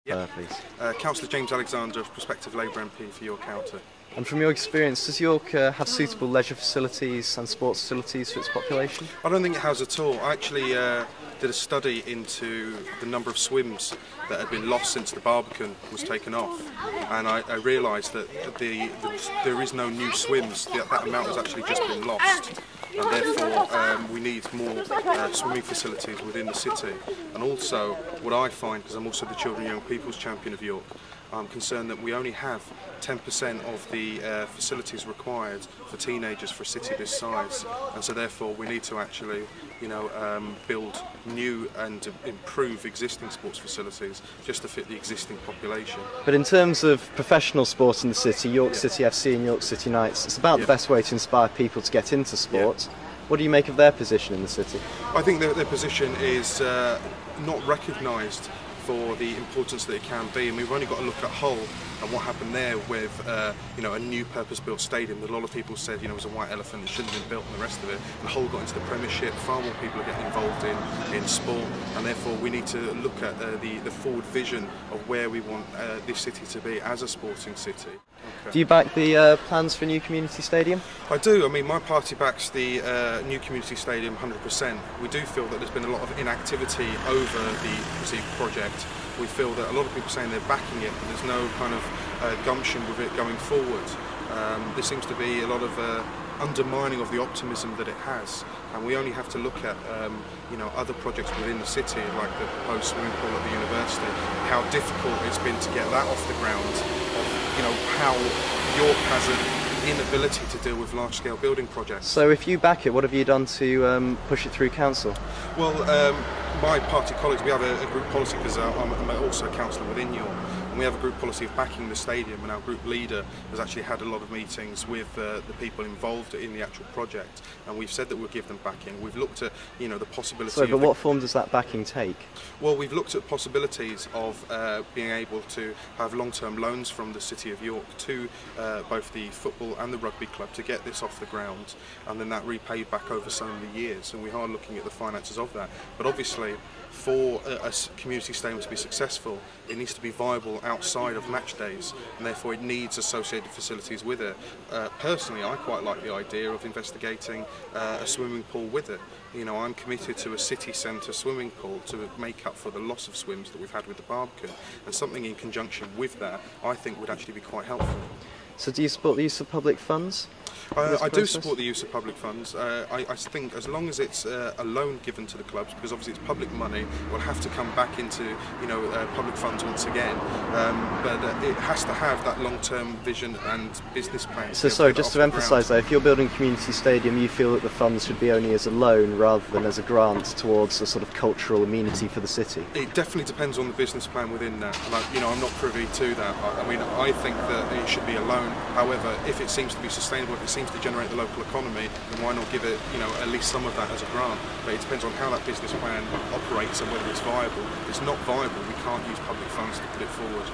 Please. Councillor James Alexander, prospective Labour MP for York Outer. And from your experience, does York have suitable leisure facilities and sports facilities for its population? I don't think it has at all. I actually did a study into the number of swims that had been lost since the Barbican was taken off, and I realised that there is no new swims. That amount has actually just been lost, and therefore we need more swimming facilities within the city. And also, what I find, because I'm also the Children and Young People's Champion of York, I'm concerned that we only have 10% of the facilities required for teenagers for a city this size, and so therefore we need to actually, build new and improve existing sports facilities just to fit the existing population. But in terms of professional sport in the city, York City FC and York City Knights, it's about the best way to inspire people to get into sport. What do you make of their position in the city? I think their position is not recognised for the importance that it can be, and we've only got to look at Hull and what happened there with a new purpose-built stadium that a lot of people said was a white elephant, it shouldn't have been built, and the rest of it. And Hull got into the Premiership. Far more people are getting involved in sport, and therefore we need to look at the forward vision of where we want this city to be as a sporting city. Okay. Do you back the plans for a new community stadium? I do. I mean, my party backs the new community stadium 100%. We do feel that there's been a lot of inactivity over the perceived project. We feel that a lot of people saying they're backing it, but there's no kind of gumption with it going forward. There seems to be a lot of undermining of the optimism that it has, and we only have to look at other projects within the city, like the proposed swimming pool at the university, how difficult it's been to get that off the ground. How York has an inability to deal with large-scale building projects. So if you back it, what have you done to push it through council? Well, my party colleagues, we have a group policy, because I'm also a councillor within York, and we have a group policy of backing the stadium, and our group leader has actually had a lot of meetings with the people involved in the actual project, and we've said that we'll give them backing. We've looked at the possibility. So, but what form does that backing take? Well, we've looked at possibilities of being able to have long-term loans from the City of York to both the football and the rugby club to get this off the ground, and then that repaid back over so many years, and we are looking at the finances of that. But obviously, for a community stadium to be successful, it needs to be viable outside of match days, and therefore it needs associated facilities with it. Personally, I quite like the idea of investigating a swimming pool with it. I'm committed to a city centre swimming pool to make up for the loss of swims that we've had with the Barbican, and something in conjunction with that I think would actually be quite helpful. So do you support the use of public funds? I do support the use of public funds. I think as long as it's a loan given to the clubs, because obviously it's public money, will have to come back into public funds once again. But it has to have that long-term vision and business plan. So sorry, just to emphasise that, if you're building a community stadium, you feel that the funds should be only as a loan rather than as a grant towards a sort of cultural amenity for the city? It definitely depends on the business plan within that. I'm not privy to that. I think that it should be a loan. However, if it seems to be sustainable, if it seems to generate the local economy, then why not give it, at least some of that as a grant? But it depends on how that business plan operates and whether it's viable. If it's not viable, we can't use public funds to put it forward.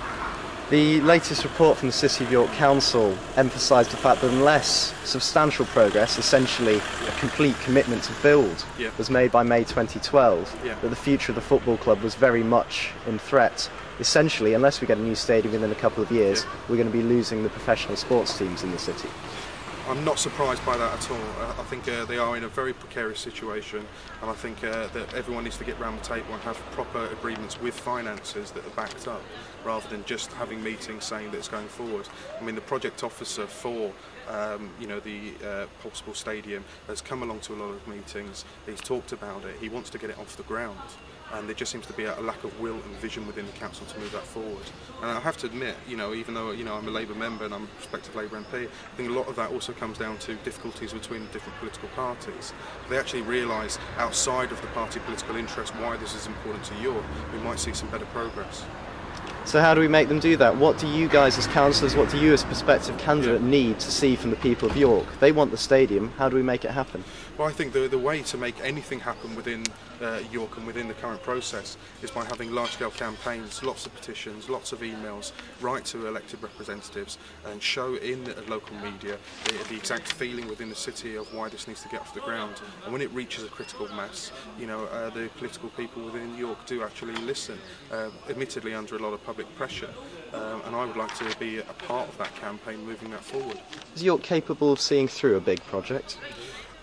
The latest report from the City of York Council emphasised the fact that unless substantial progress, essentially a complete commitment to build, was made by May 2012, that the future of the football club was very much in threat. Essentially, unless we get a new stadium within a couple of years, we're going to be losing the professional sports teams in the city. I'm not surprised by that at all. I think they are in a very precarious situation, and I think that everyone needs to get round the table and have proper agreements with finances that are backed up, rather than just having meetings saying that it's going forward. The project officer for the possible stadium has come along to a lot of meetings. He's talked about it. He wants to get it off the ground. And there just seems to be a lack of will and vision within the council to move that forward. And I have to admit, even though I'm a Labour member and I'm a prospective Labour MP, I think a lot of that also comes down to difficulties between different political parties. If they actually realise outside of the party political interest why this is important to York, we might see some better progress. So how do we make them do that? What do you guys as councillors, what do you as prospective candidate need to see from the people of York? They want the stadium, how do we make it happen? Well, I think the way to make anything happen within York and within the current process is by having large-scale campaigns, lots of petitions, lots of emails, write to elected representatives and show in the local media the exact feeling within the city of why this needs to get off the ground. And when it reaches a critical mass, the political people within York do actually listen, admittedly under a lot of public pressure, and I would like to be a part of that campaign moving that forward. Is York capable of seeing through a big project?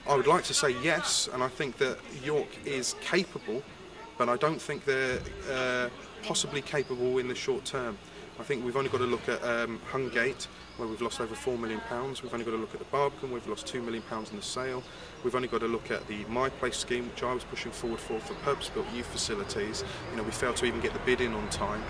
I would like to say yes, and I think that York is capable, but I don't think they're possibly capable in the short term. I think we've only got to look at Hungate, where we've lost over £4 million. We've only got to look at the Barbican, where we've lost £2 million in the sale. We've only got to look at the My Place scheme, which I was pushing forward for purpose-built youth facilities. You know, we failed to even get the bid in on time.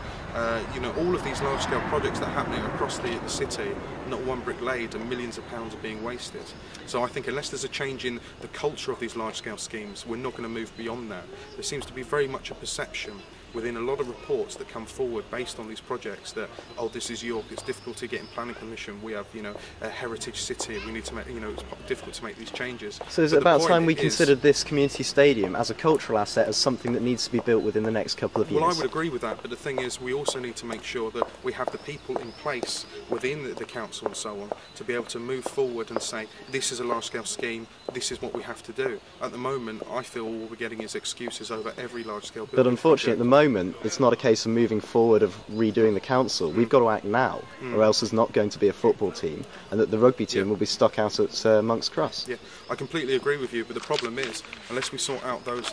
You know, all of these large-scale projects that are happening across the city, not one brick laid, and millions of pounds are being wasted. So I think unless there's a change in the culture of these large-scale schemes, we're not going to move beyond that. There seems to be very much a perception within a lot of reports that come forward based on these projects that, oh, this is York, it's difficult to get in planning permission, we have, you know, a heritage city, we need to make, you know, it's difficult to make these changes. So is it about time we considered this community stadium as a cultural asset, as something that needs to be built within the next couple of years? Well, I would agree with that, but the thing is, we also need to make sure that we have the people in place within the council and so on to be able to move forward and say, this is a large-scale scheme, this is what we have to do. At the moment, I feel all we're getting is excuses over every large-scale building. But unfortunately, at the moment, it's not a case of moving forward of redoing the council. We've got to act now, or else there's not going to be a football team, and that the rugby team will be stuck out at Monk's Cross. Yeah, I completely agree with you, but the problem is, unless we sort out those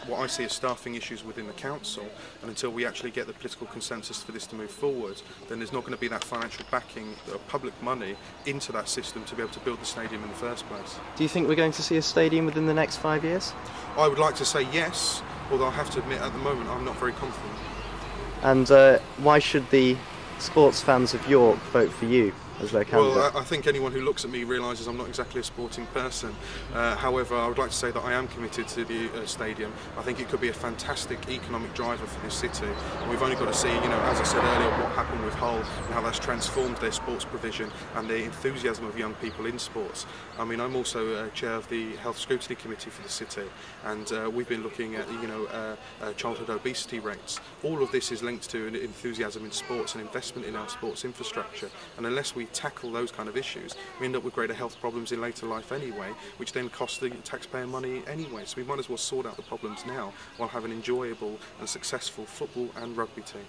what I see as staffing issues within the council, and until we actually get the political consensus for this to move forward, then there's not going to be that financial backing of public money into that system to be able to build the stadium in the first place. Do you think we're going to see a stadium within the next 5 years? I would like to say yes, although I have to admit at the moment I'm not very confident. And why should the sports fans of York vote for you as their candidate? Well, I think anyone who looks at me realises I'm not exactly a sporting person. However, I would like to say that I am committed to the stadium. I think it could be a fantastic economic driver for this city. And we've only got to see, you know, as I said earlier, what happened with Hull and how that's transformed their sports provision and the enthusiasm of young people in sports. I mean, I'm also chair of the Health Scrutiny Committee for the city, and we've been looking at, you know, childhood obesity rates. All of this is linked to an enthusiasm in sports and investment in our sports infrastructure. And unless we tackle those kind of issues, we end up with greater health problems in later life anyway, which then cost the taxpayer money anyway. So we might as well sort out the problems now while having an enjoyable and successful football and rugby team.